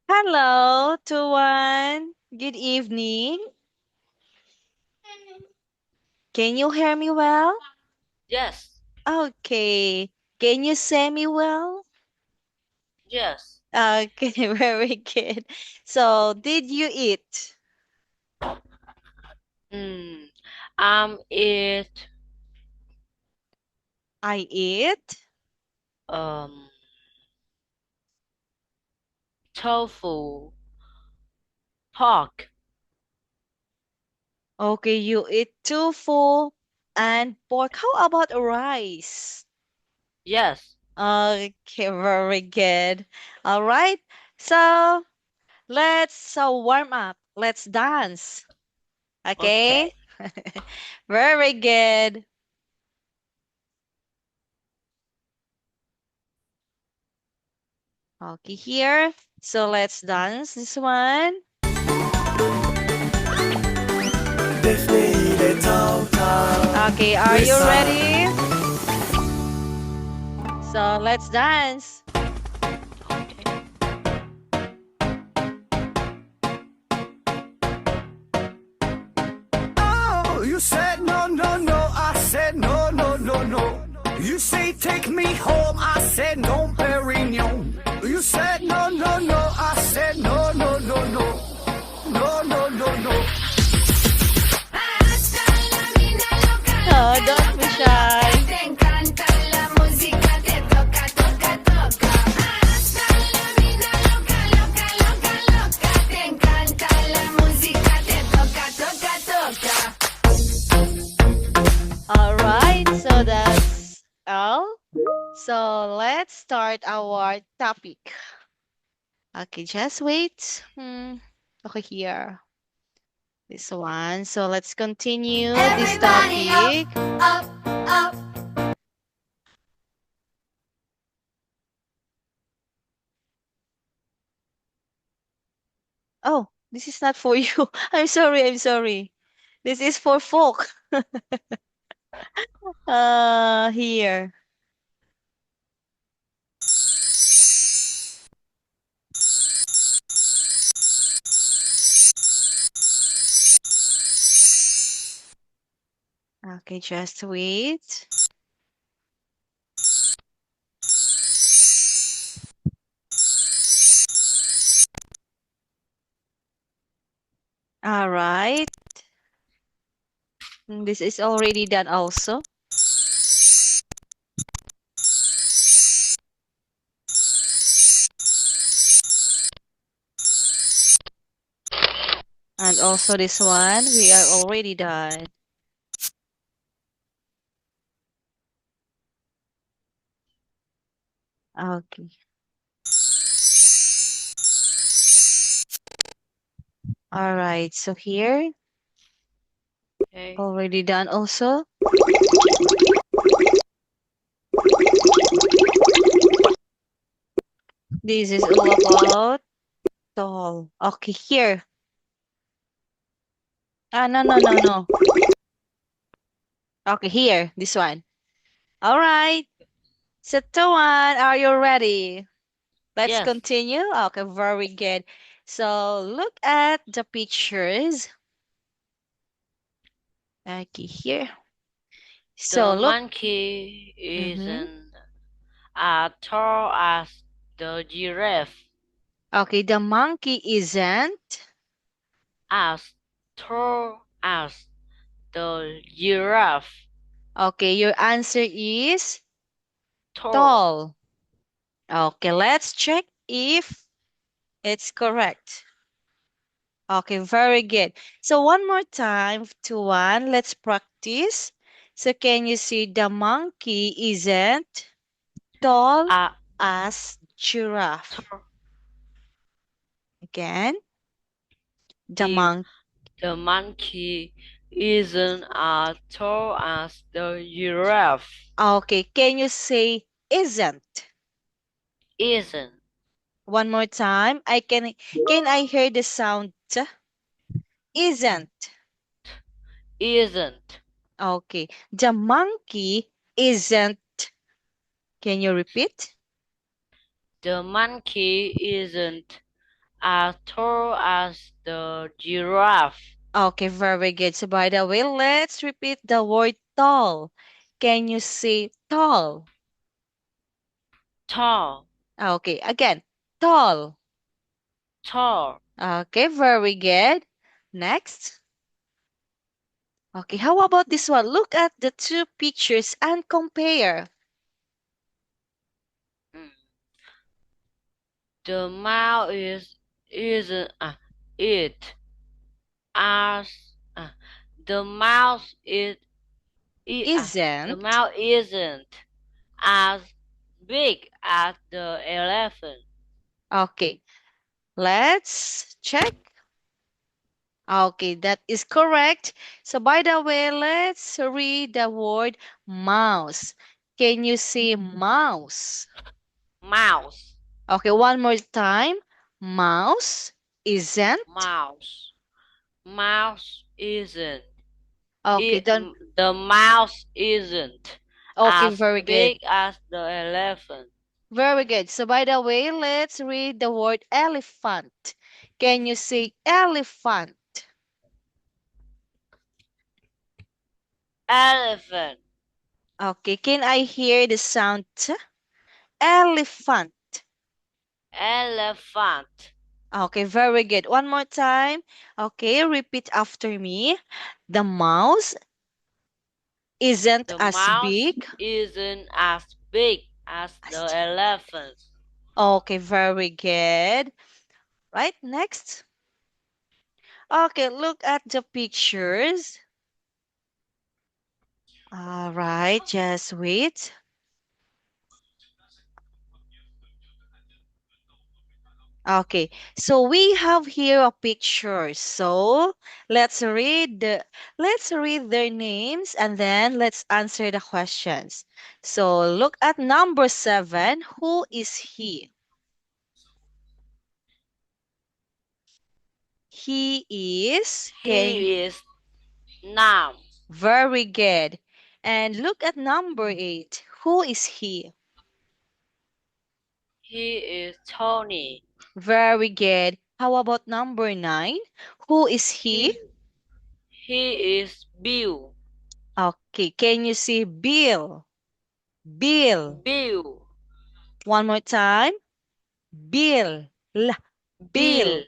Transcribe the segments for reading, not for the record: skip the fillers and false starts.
Hello, Tuan. Good evening. Can you hear me well? Yes, Okay. Can you see me well? yes. Okay, very good. So, did you eat? Mm. It I eat. um tofu, pork. Okay, you eat tofu and pork. How about rice? Yes. Okay, very good. All right. So, let's warm up. Let's dance. Okay? Okay. Very good. Okay, here. So let's dance this one. Okay, are you ready? So let's dance. Okay. Oh, you said no, no, no. I said no, no, no, no. You say take me home. I said no, Perignon. You said no, no, no. I said no, no, no, no. No, no, no, no. Oh, don't be shy. All right, so that's all. So let's start our topic. Okay, just wait. Okay, here. This one. So let's continue this Everybody up, topic. up, up. Oh, this is not for you. I'm sorry, I'm sorry. This is for folk. Here. Okay, just wait. All right. This is already done also. And also this one, we are already done. Okay. All right. So here, Okay. already done also. This is all about tall. Okay, here. No, no, no, no. Okay, here. This one. All right. So, Tawan, are you ready? Let's Yes. continue. Okay, very good. So, look at the pictures. Okay, here. So, The look. monkey Mm-hmm. isn't as tall as the giraffe. Okay, the monkey isn't. As tall as the giraffe. Okay, your answer is Tall. tall. Okay, let's check if it's correct. Okay, very good. So one more time to one, let's practice. So can you see the monkey isn't tall Uh, as giraffe? tall. Again, the The monk. the monkey isn't as tall as the giraffe. Okay, can you say isn't? Isn't. One more time. Can I hear the sound t? Isn't. Isn't. Okay. The monkey isn't. Can you repeat? The monkey isn't as tall as the giraffe. Okay, very good. So by the way, let's repeat the word tall. Can you say tall? Tall, Okay, again, tall. tall. Okay, very good. Next. Okay, how about this one? Look at the two pictures and compare. Mm. The mouth isn't it as the mouse it the Isn't. mouse isn't as big as the elephant. Okay, let's check. Okay, that is correct. So by the way, let's read the word mouse. Can you say mouse? Mouse, Okay, one more time. Mouse isn't. mouse, mouse isn't Okay, it. done. The mouse isn't Okay, as very good. big as the elephant. Very good. So by the way, let's read the word elephant. Can you say elephant? Elephant, Okay, can I hear the sound T? Elephant. elephant. Okay, very good. One more time. Okay, repeat after me. The mouse isn't The as mouse big. isn't as big as the elephant. Okay, very good. Right, next. Okay, look at the pictures. All right, just wait. Okay, so we have here a picture. So let's read their names and then let's answer the questions. So look at number 7. Who is he? He is can He is Nam. very good. And look at number 8. Who is he? He is Tony. Very good. How about number 9? Who is he? He is Bill. Okay, can you see Bill? Bill. Bill. One more time. Bill. Bill. Bill.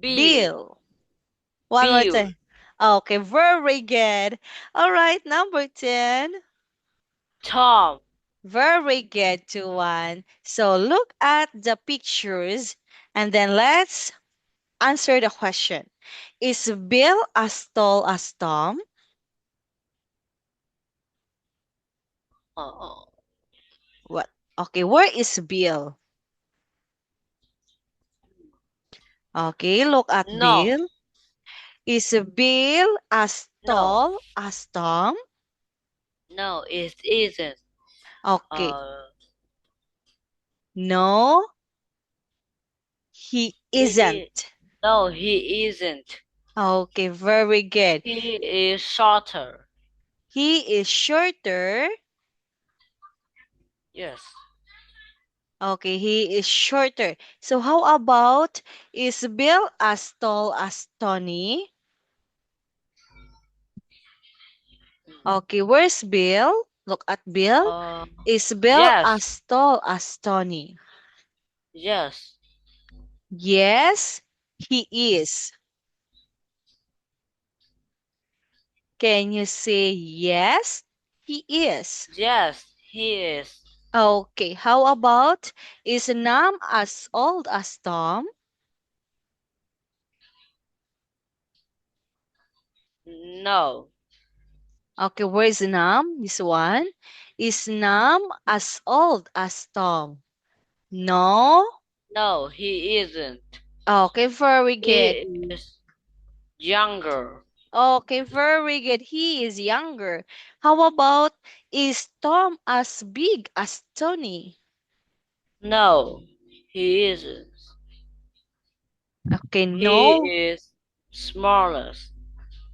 Bill. Bill. One more Bill. time. Okay, very good. All right, number 10. Tom. Very good, to one. So look at the pictures and then let's answer the question. Is Bill as tall as Tom? Uh, What? Okay, where is Bill? Okay, look at no. Bill. Is Bill as No. tall as Tom? No, it isn't. Okay, Uh, no, he he. isn't. No, he isn't. Okay, very good. He is shorter. He is shorter. Yes. Okay, he is shorter. So how about, is Bill as tall as Tony? Okay, where's Bill? Look at Bill. Uh, Is Bill yes. as tall as Tony? Yes. Yes, he is. Can you say yes? He is. Yes, he is. Okay, how about, is Nam as old as Tom? No. Okay, where's Nam? This one. Is Nam as old as Tom? No. No, he isn't. Okay, very good. He is younger. Okay, very good. He is younger. How about, is Tom as big as Tony? No, he isn't. Okay, He no. is smallest.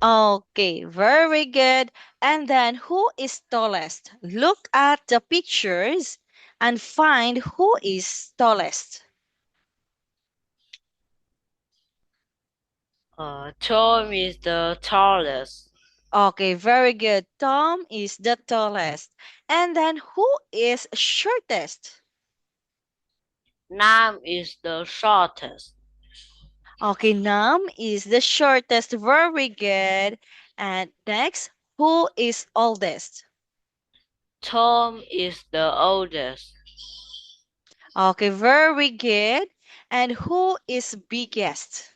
Okay, very good. And then who is tallest? Look at the pictures and find who is tallest. Tom is the tallest. Okay, very good. Tom is the tallest. And then who is shortest? Nam is the shortest. Okay, Nam is the shortest. Very good. And next, who is oldest? Tom is the oldest. Okay, very good. And who is biggest?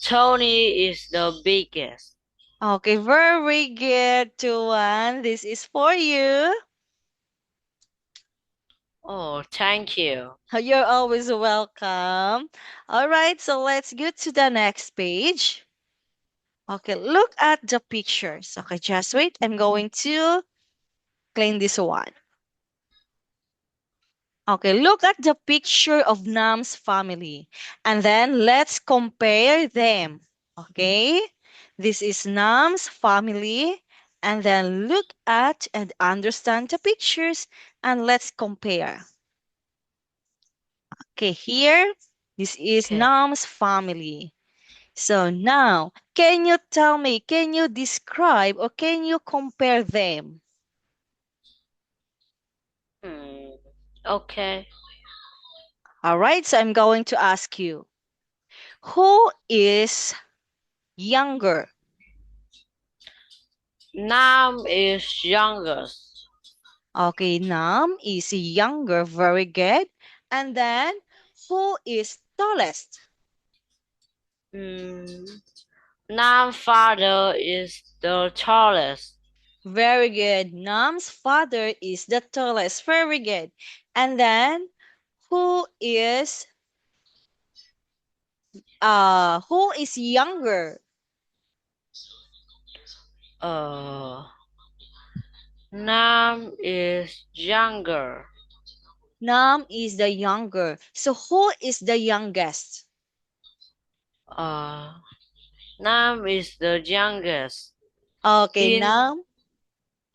Tony is the biggest. Okay, very good, Tuan. This is for you. Oh, thank you. You're always welcome. All right, so let's go to the next page. Okay, look at the pictures. Okay, just wait. I'm going to clean this one. Okay, look at the picture of Nam's family and then let's compare them. Okay, this is Nam's family and then look at and understand the pictures and let's compare. Okay, here, this is Okay. Nam's family. So now, can you tell me, can you describe or can you compare them? Hmm. Okay. All right, so I'm going to ask you, who is younger? Nam is youngest. Okay, Nam is younger, very good. And then, who is tallest? Hmm. Nam father is the tallest. Very good. Nam's father is the tallest, very good. And then, who is younger? Uh, Nam is younger. Nam is the younger. So who is the youngest? Uh, Nam is the youngest Okay, in Nam.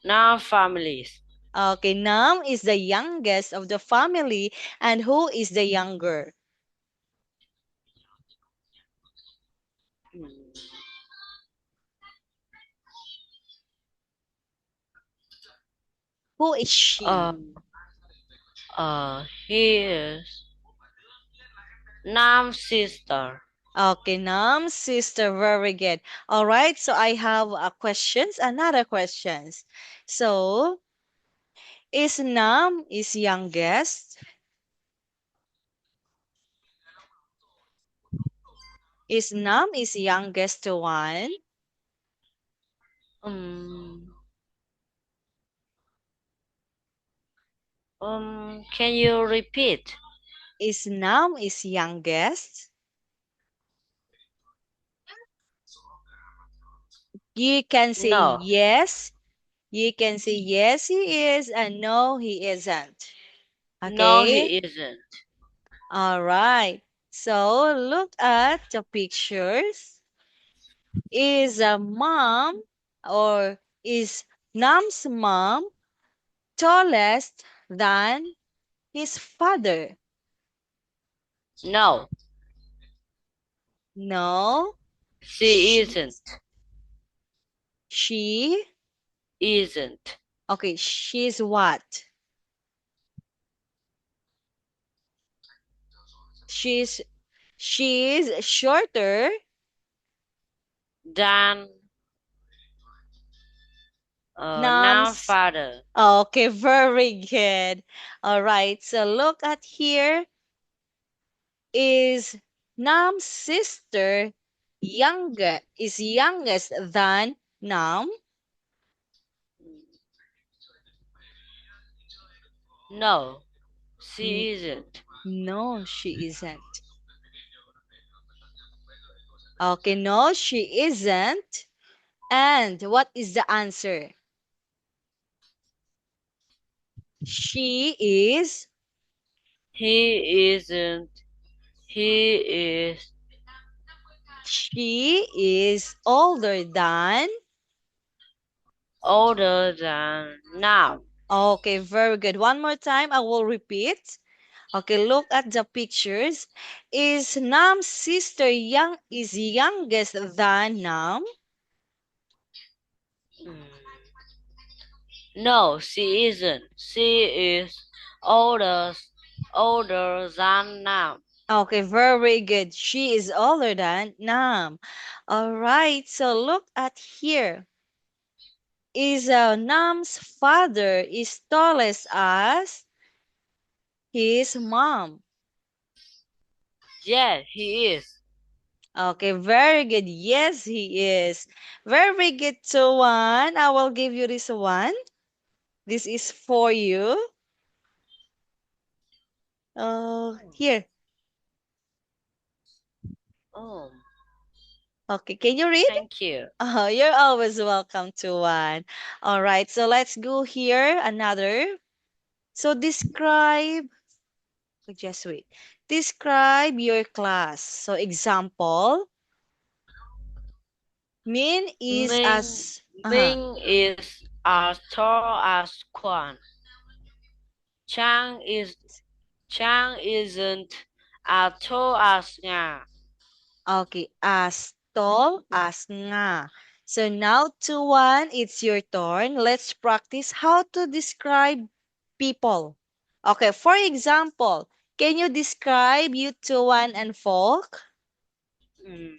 Nam families. Okay, Nam is the youngest of the family. And who is the younger? Hmm. Who is she? He is Nam's sister. Okay, Nam's sister. Very good. All right, so I have questions, another questions. So, is Nam is youngest? Is Nam is youngest to one? Um, can you repeat? Is Nam is youngest? You can say No, yes. You can say yes, he is, and no, he isn't. no, Okay? he isn't. All right. So look at the pictures. Is a mom or is Nam's mom tallest than his father? No, No. she She, isn't. she, Isn't. okay, she's what? She's she's shorter. Than Nam Nam's father. Okay, very good. All right, so look at here. Is Nam's sister youngest than Nam? No, N- she isn't. No, she isn't. Okay, no, she isn't. And what is the answer? She is He isn't. He is she is older than. older than Nam. Okay, very good. One more time, I will repeat. Okay, look at the pictures. Is Nam's sister youngest than Nam? Mm. No, she isn't. She is older than Nam. Okay, very good. She is older than Nam. All right, so look at here. Is Nam's father is tallest as his mom? Yes, he is. Okay, very good. Yes, he is. Very good, one. I will give you this one. This is for you. Here. Oh, Okay, can you read? thank you. Oh, you're always welcome to one. All right, so let's go here. Another. So describe, just wait. Describe your class. So example, Min is Ming as, Ming is as tall as Quan. Chang isn't as tall as Nga. okay, as tall as nga. So now to one, it's your turn. Let's practice how to describe people. Okay, for example, can you describe you to one and Folk? Mm.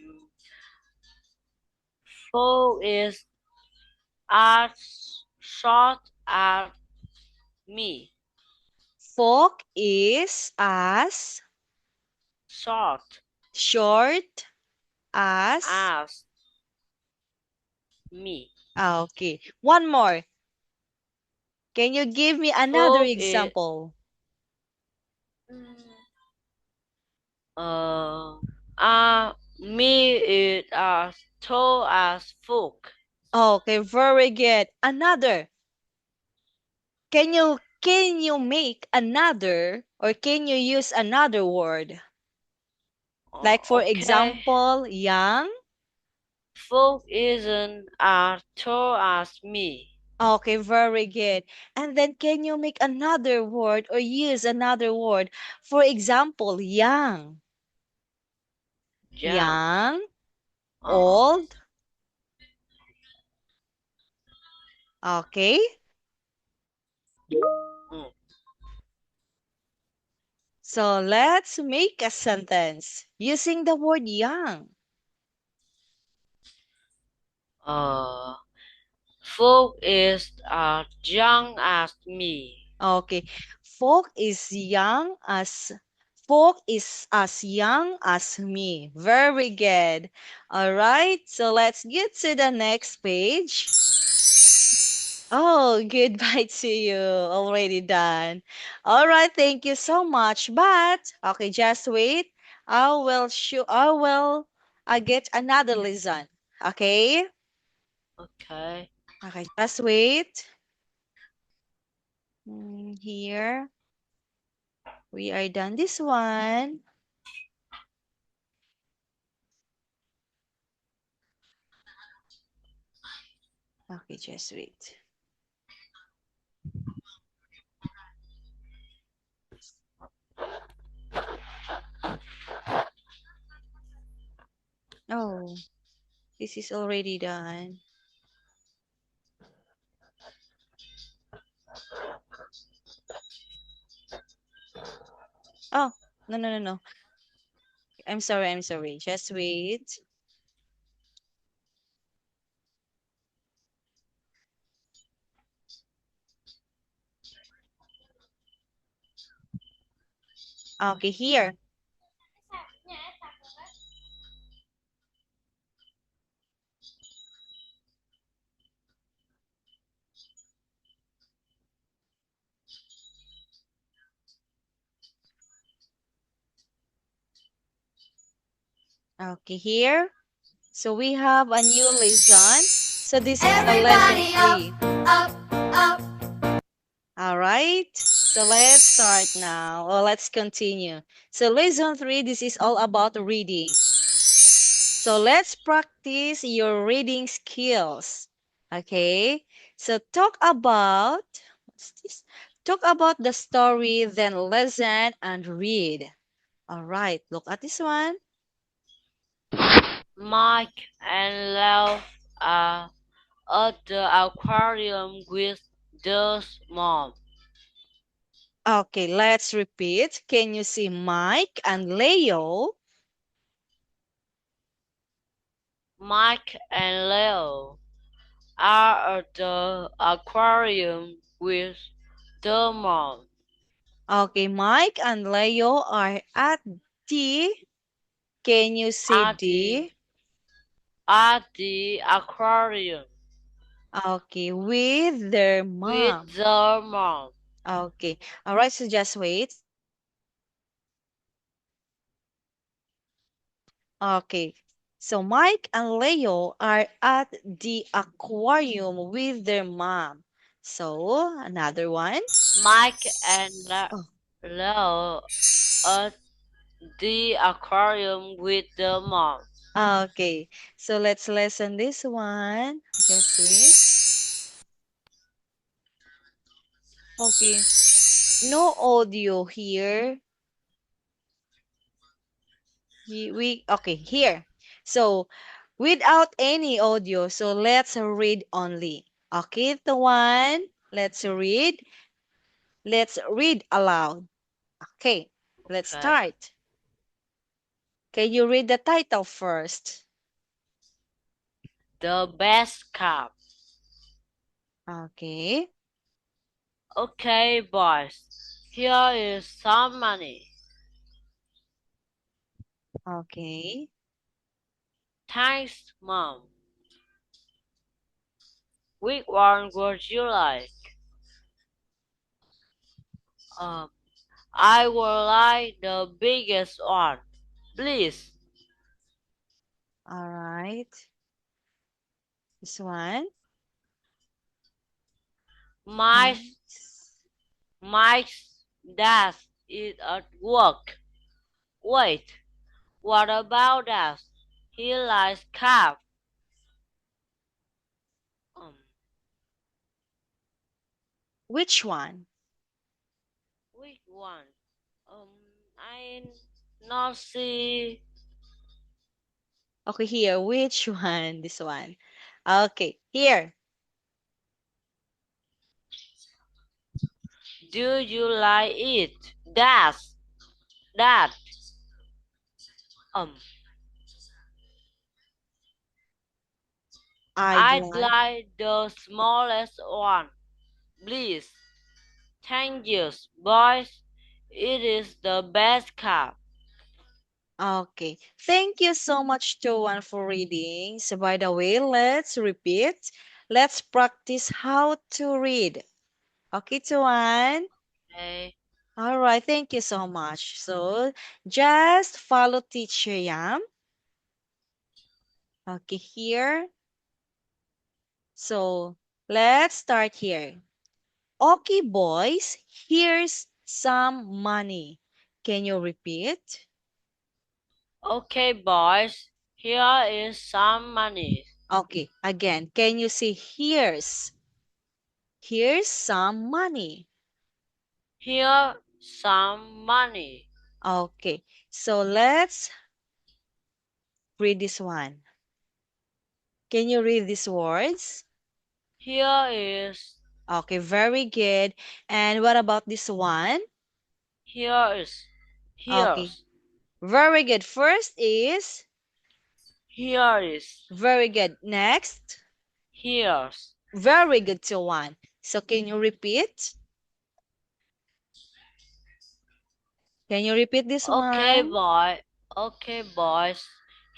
Fo is as short as me. Folk is as Short short as. as me. Okay, one more. Can you give me another Fo is example? uh me is as tall as Folk. Okay, very good. Another. Can you make another or can you use another word? Like for Okay. example, young. Folk isn't as tall as me. Okay, very good. And then can you make another word or use another word? For example, young. Young. Young, Uh, old. Okay. mm. So let's make a sentence using the word young. uh, Folk is as young as me. Okay. Folk is young as Folk is as young as me. Very good. All right. So let's get to the next page. Oh, goodbye to you. Already done. All right. Thank you so much. But okay, just wait. I get another lesson. Okay? Okay. Okay, just wait. Here. We are done this one. Okay, just wait. Oh, this is already done. Oh, no, no, no, no. I'm sorry, I'm sorry. Just wait. Okay, here. Okay, here. So we have a new lesson. So this is a lesson Everybody 3. up, up. All right. So let's start now. Or let's continue. So lesson 3, this is all about reading. So let's practice your reading skills. Okay. So talk about, what's this? Talk about the story, then listen and read. All right, look at this one. Mike and Leo are at the aquarium with their mom. Okay, let's repeat. Can you see Mike and Leo? Mike and Leo are at the aquarium with their mom. Okay, Mike and Leo are at the, can you see At the, the? at the aquarium Okay, with their with mom. their mom. Okay, all right, so just wait. Okay, so Mike and Leo are at the aquarium with their mom. So, another one. Mike and Oh, Leo at the aquarium with their mom. okay, so let's listen this one. Just wait. Okay, no audio here. Okay, here. So, without any audio, so let's read only. Okay, the one, let's read. Let's read aloud. Okay, let's Okay. start. Can you read the title first? The best cup. Okay, Okay, boys. Here is some money. okay. Thanks, Mom. Which one would you like? Um, I would like the biggest one, please. All right. This one. My Next. my dad is at work. Wait, what about that? He likes cab. Um, Which one? which one? I not see. Okay, here. Which one? This one. Okay, here. Do you like it? That. Um, I'd I'd like. like the smallest one, please. Thank you, boys. It is the best cup. Okay. Thank you so much, Joanne, for reading. So, by the way, let's repeat. Let's practice how to read. Okay, Joanne? Okay. All right. Thank you so much. So, just follow Teacher Yam. Okay, here. So, let's start here. Okay, boys, here's some money. Can you repeat? Okay, boys. Here is some money. Okay, again, can you say here's some money? Here some money. Okay, so let's read this one. Can you read these words? Here is. Okay, very good. And what about this one? Here is. Okay, Here's. very good. First is Here is. very good. Next, Here's. very good to one. So can you repeat? Can you repeat this Okay, one? boy. Okay, boys.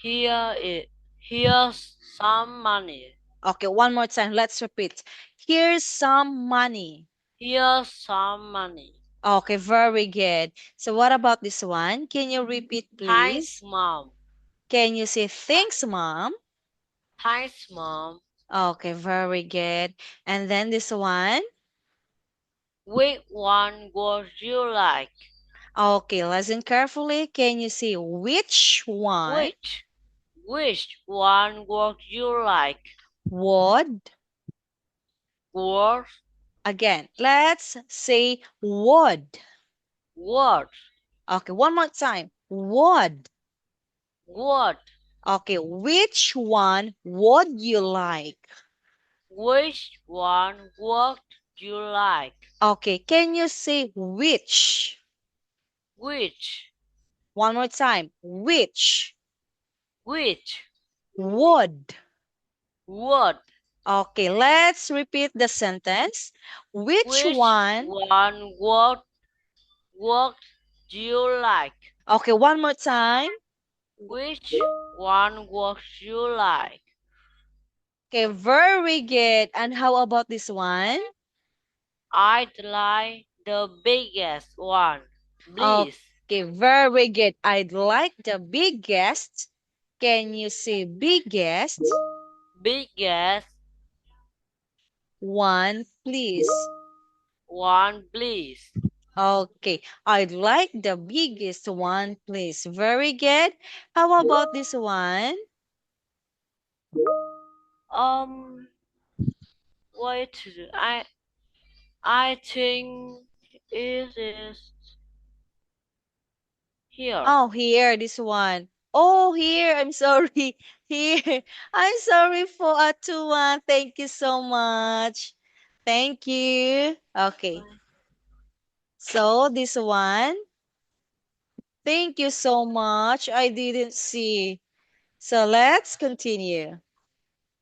Here is. Here's some money. Okay, one more time. Let's repeat. Here's some money. Here's some money. Okay, very good. So what about this one? Can you repeat, Thanks, please? Mom. Can you say thanks, mom? Thanks, Mom. Okay, very good. And then this one? Which one would you like? Okay, listen carefully. Can you say which one Which one would you like? would? Would Again, let's say would. Would. Okay, one more time. Would. Would. Okay, which one would you like? Which one would you like? Okay, can you say which? Which? One more time. Which? Which? Would. Would. Okay, let's repeat the sentence. Which Which one? one would you like? Okay, one more time. Which one would you like? Okay, very good. And how about this one? I'd like the biggest one, please. Okay, very good. I'd like the biggest. Can you say biggest? Biggest One, please. one, please. Okay, I'd like the biggest one, please. Very good. How about this one? Wait. I think it is here. Oh, here, this one. Oh, here. I'm sorry. Here. I'm sorry for a 2-1. Thank you so much. Thank you. Okay. So this one. Thank you so much. I didn't see. So let's continue.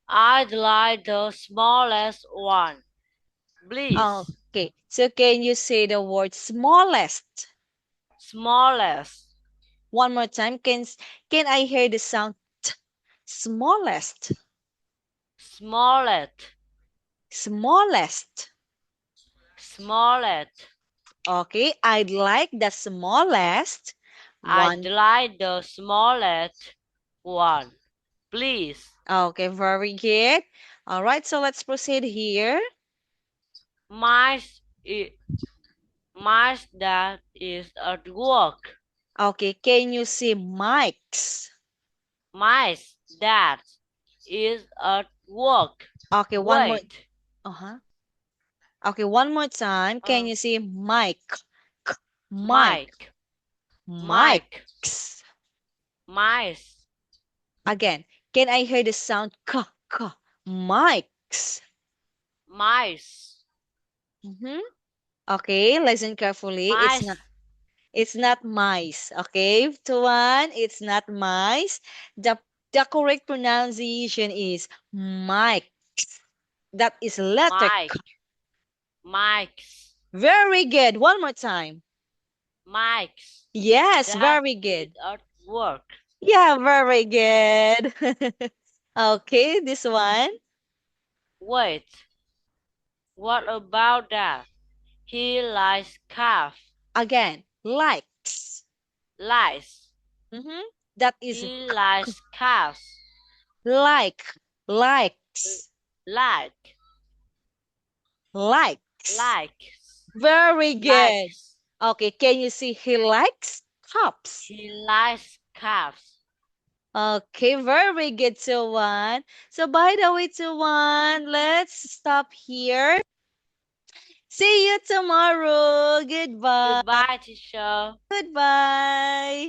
I'd like the smallest one, please. Okay. So can you say the word smallest? Smallest. One more time. Can I hear the sound t? Smallest. Smallest. Smallest. Smallest. Okay, I'd like the smallest I'd one. like the smallest one, please. Okay, very good. All right, so let's proceed here. My dad is at work. Okay, can you see Mike's? My dad is at work. Okay, one more. Wait. Uh-huh. Okay, one more time. Can Uh, you see Mike? Mike. Mike. Mike. Mike's. Mice. Again, can I hear the sound k? Mike's. Mice. Mm-hmm. Okay, listen carefully. Mice. It's not mice. Okay, to one, it's not mice. The correct pronunciation is Mike. That is letter Mike. K. Mike's. Very good. One more time. Mike's. Yes, Dad very is good. at work. Yeah, very good. Okay, this one. Wait. What about that? He likes calf. Again, likes. Likes. That is He likes calves. like, likes, Like. likes. Likes. Very good. Likes. Okay, can you see he likes cups? He likes calves. Okay, very good, Tuan. So by the way, Tuan, let's stop here. See you tomorrow. Goodbye. Goodbye, teacher. Goodbye.